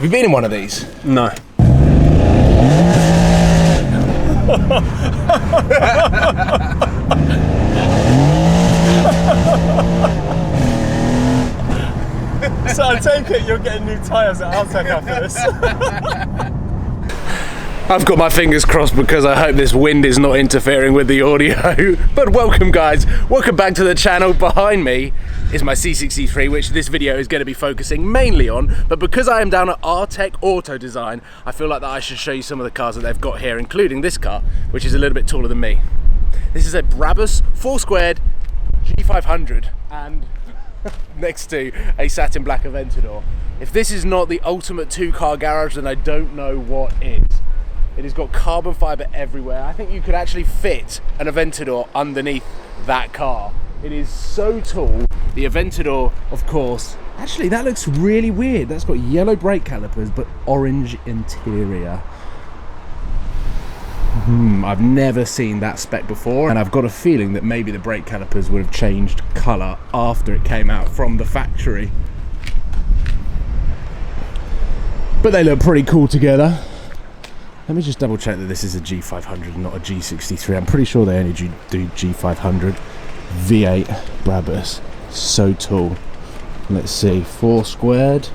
Have you been in one of these? No. So I take it you're getting new tyres at Altec after this. I've got my fingers crossed because I hope this wind is not interfering with the audio. But welcome guys, welcome back to the channel. Behind me is my C63, which this video is going to be focusing mainly on. But because I am down at Altec Auto Design, I feel like that I should show you some of the cars that they've got here, including this car, which is a little bit taller than me. This is a Brabus 4-squared G500 and next to a satin black Aventador. If this is not the ultimate two-car garage, then I don't know what is. It has got carbon fibre everywhere. I think you could actually fit an Aventador underneath that car. It is so tall. The Aventador, of course, actually that looks really weird. That's got yellow brake calipers but orange interior. I've never seen that spec before, and I've got a feeling that maybe the brake calipers would have changed colour after it came out from the factory. But they look pretty cool together. Let me just double check that this is a G500, not a G63. I'm pretty sure they only do G500. V8 Brabus, so tall. Let's see, 4-squared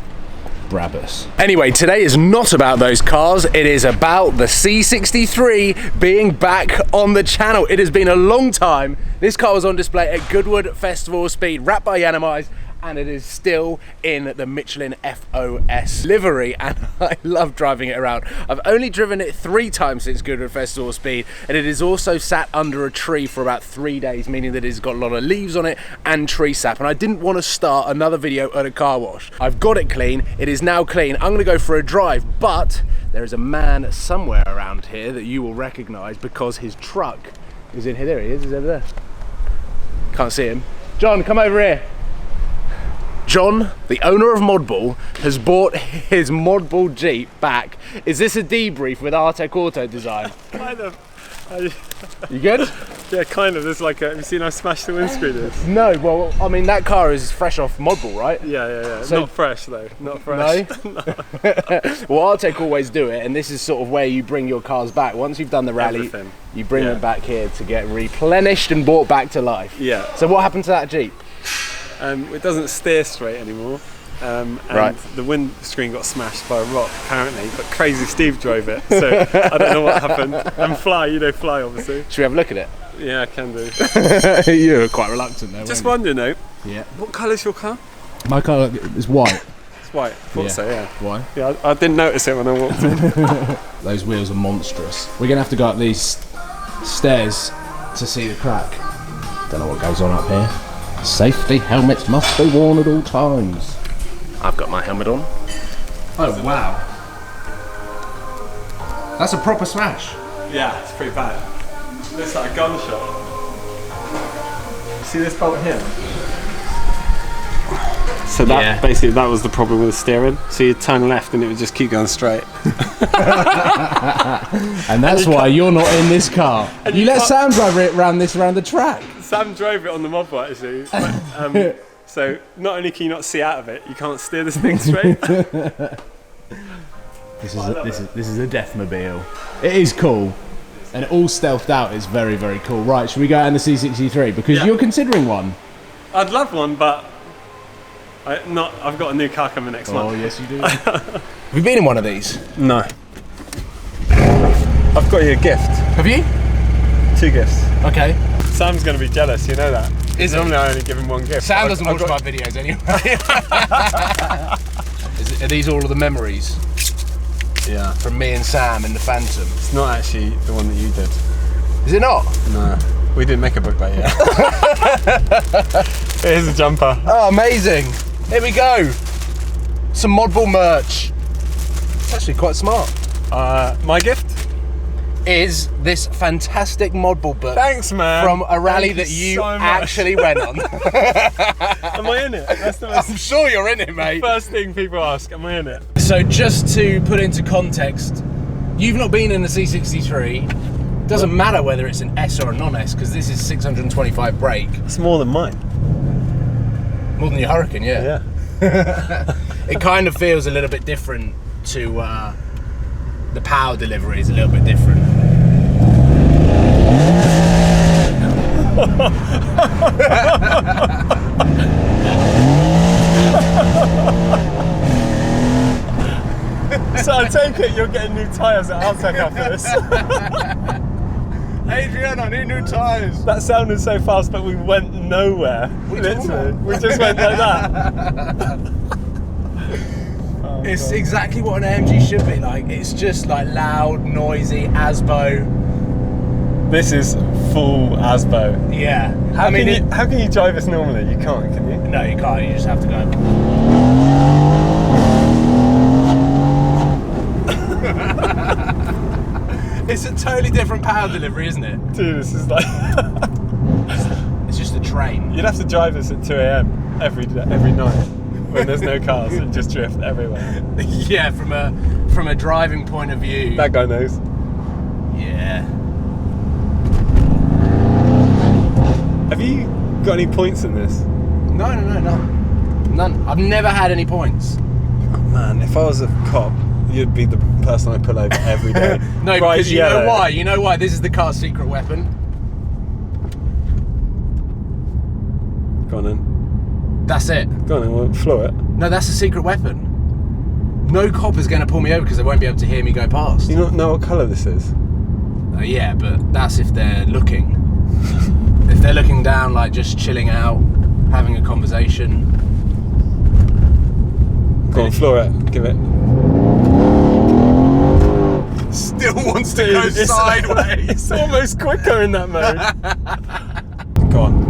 Brabus. Anyway, today is not about those cars. It is about the C63 being back on the channel. It has been a long time. This car was on display at Goodwood Festival of Speed, wrapped by Yanamize, and it is still in the Michelin FOS livery, and I love driving it around. I've only driven it 3 times since Goodwood Festival of Speed, and it is also sat under a tree for about 3 days, meaning that it's got a lot of leaves on it and tree sap, and I didn't want to start another video at a car wash. I've got it clean. It is now clean. I'm going to go for a drive, but there is a man somewhere around here that you will recognise because his truck is in here. There he is. He's over there. Can't see him. John, come over here. John, the owner of Modball, has bought his Modball Jeep back. Is this a debrief with Altec Auto Design? Kind of. You good? Yeah, kind of. There's like a, have you seen how smashed the windscreen is? No, well, I mean, that car is fresh off Modball, right? Yeah. So, not fresh though, not fresh. No? No. Well, Altec always do it, and this is sort of where you bring your cars back. Once you've done the rally, Everything. You bring them back here to get replenished and brought back to life. Yeah. So what happened to that Jeep? It doesn't steer straight anymore, and the windscreen got smashed by a rock apparently, but Crazy Steve drove it, so I don't know what happened. And Fly, you know Fly obviously. Should we have a look at it? Yeah, I can do. You were quite reluctant there. Just wondering though, yeah. What colour's your car? My car is white. It's white, I thought so, yeah. Why? Yeah, I didn't notice it when I walked in. Those wheels are monstrous. We're gonna have to go up these stairs to see the crack. Don't know what goes on up here. Safety helmets must be worn at all times. I've got my helmet on. Oh wow. That's a proper smash. Yeah, it's pretty bad. Looks like a gunshot. See this bolt here? So that basically that was the problem with the steering. So you turn left and it would just keep going straight. And that's why you're not in this car. You let Sam drive it around the track. Sam drove it on the Modball actually. But, so not only can you not see out of it, you can't steer this thing straight. This is a Deathmobile. It is cool. And all stealthed out is very, very cool. Right, should we go out in the C63? Because you're considering one. I'd love one, but I've got a new car coming next month. Oh, yes you do. Have you been in one of these? No. I've got you a gift. Have you? 2 gifts. Okay. Sam's going to be jealous, you know that. Normally I only give him 1 gift. Sam doesn't watch my videos anyway. Are these all of the memories? Yeah. From me and Sam in the Phantom? It's not actually the one that you did. Is it not? No. We didn't make a book that yet. Here's a jumper. Oh, amazing. Here we go. Some Modball merch. It's actually quite smart. My gift is this fantastic Modball book. Thanks, man. From a rally that you so actually went on. Am I in it? That's the most... I'm sure you're in it, mate. First thing people ask, am I in it? So just to put into context, you've not been in the C63. Doesn't matter whether it's an S or a non-S, because this is 625 brake. It's more than mine. More than your Hurricane, yeah. Yeah. It kind of feels a little bit different to the power delivery is a little bit different. So I take it you're getting new tyres at Altec after this. Adrian, I need new tyres. That sounded so fast, but we went nowhere. Literally, we just went like that. It's exactly what an AMG should be like. It's just like loud, noisy, ASBO. This is full ASBO. Yeah. How can you drive this normally? You can't, can you? No, you can't. You just have to go. It's a totally different power delivery, isn't it? Dude, this is like... It's just a train. You'd have to drive this at 2 AM every night when there's no cars and just drift everywhere. Yeah, from a driving point of view. That guy knows. Yeah. Have you got any points in this? No. None. I've never had any points. Oh, man, if I was a cop, you'd be the person I pull over every day. No, because you know why? You know why? This is the car's secret weapon. Go on then. That's it. Go on then, we'll floor it. No, that's a secret weapon. No cop is going to pull me over because they won't be able to hear me go past. You don't know what colour this is? Yeah, but that's if they're looking. If they're looking down, like just chilling out, having a conversation. Go on, floor it. Give it. Still wants to go sideways. It's almost quicker in that mode. Go on.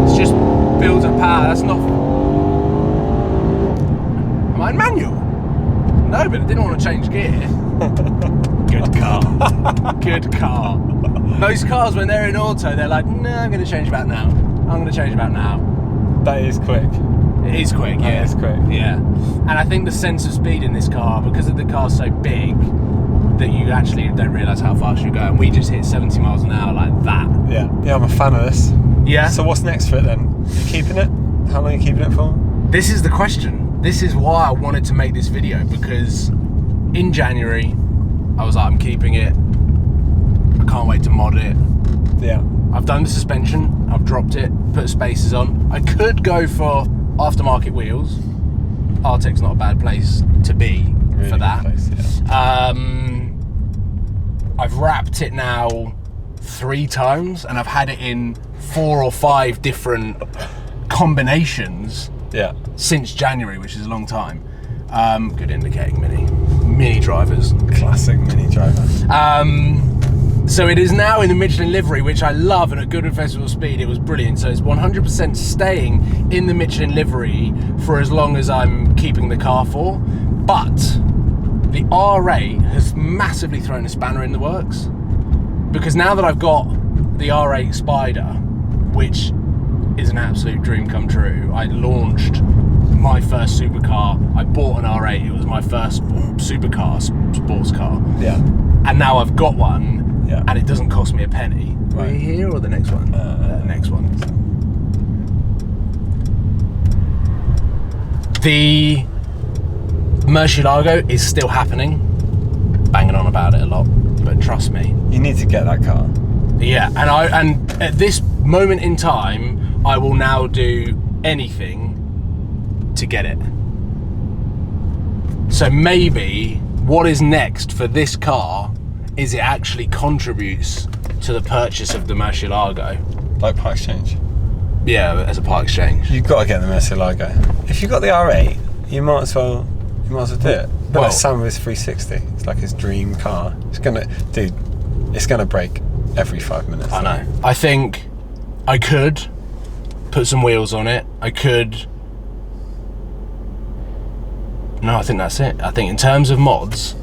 It's just builds up power. That's not. Am I in manual? No, but I didn't want to change gear. Good car. Good car. Most cars, when they're in auto, they're like, no, I'm going to change about now. That is quick. It is quick, yeah. That is quick. Yeah. And I think the sense of speed in this car, because the car's so big, that you actually don't realise how fast you go. And we just hit 70 miles an hour like that. Yeah, I'm a fan of this. Yeah. So what's next for it then? You keeping it? How long are you keeping it for? This is the question. This is why I wanted to make this video, because in January, I was like, I'm keeping it. I can't wait to mod it. Yeah. I've done the suspension, I've dropped it, put spacers on. I could go for aftermarket wheels. Artec's not a bad place to be really for that. Place, yeah. I've wrapped it now 3 times and I've had it in 4 or 5 different combinations since January, which is a long time. Good indicating mini drivers. Classic mini driver. So it is now in the Michelin livery, which I love, and at Goodwood Festival Speed it was brilliant. So it's 100% staying in the Michelin livery for as long as I'm keeping the car for. But the R8 has massively thrown a spanner in the works, because now that I've got the R8 Spider, which is an absolute dream come true, I launched my first supercar. I bought an R8. It was my first supercar, sports car. Yeah. And now I've got one. Yeah. And it doesn't cost me a penny. Right. Are you here or the next one? Next one. The Murcielago is still happening. Banging on about it a lot, but trust me. You need to get that car. Yeah, and at this moment in time, I will now do anything to get it. So maybe what is next for this car is it actually contributes to the purchase of the Murcielago. Like part exchange? Yeah, as a part exchange. You've got to get the Murcielago. If you've got the R8, you might as well do it. But like Sam with his 360, it's like his dream car. It's gonna break every 5 minutes. I know. I think I could put some wheels on it. I think that's it. I think in terms of mods,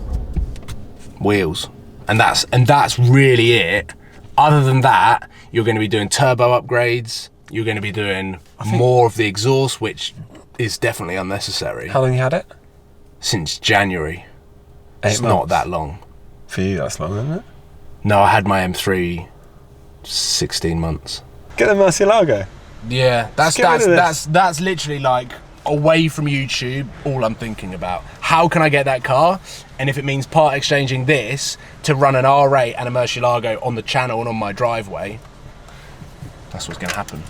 wheels. And that's really it. Other than that, you're going to be doing turbo upgrades. You're going to be doing more of the exhaust, which is definitely unnecessary. How long you had it? Since January. 8 It's not that long. For you, that's long, isn't it? No, I had my M3 16 months. Get the Murcielago. Yeah, that's literally like away from YouTube, all I'm thinking about. How can I get that car? And if it means part exchanging this to run an R8 and a Murcielago on the channel and on my driveway, that's what's going to happen.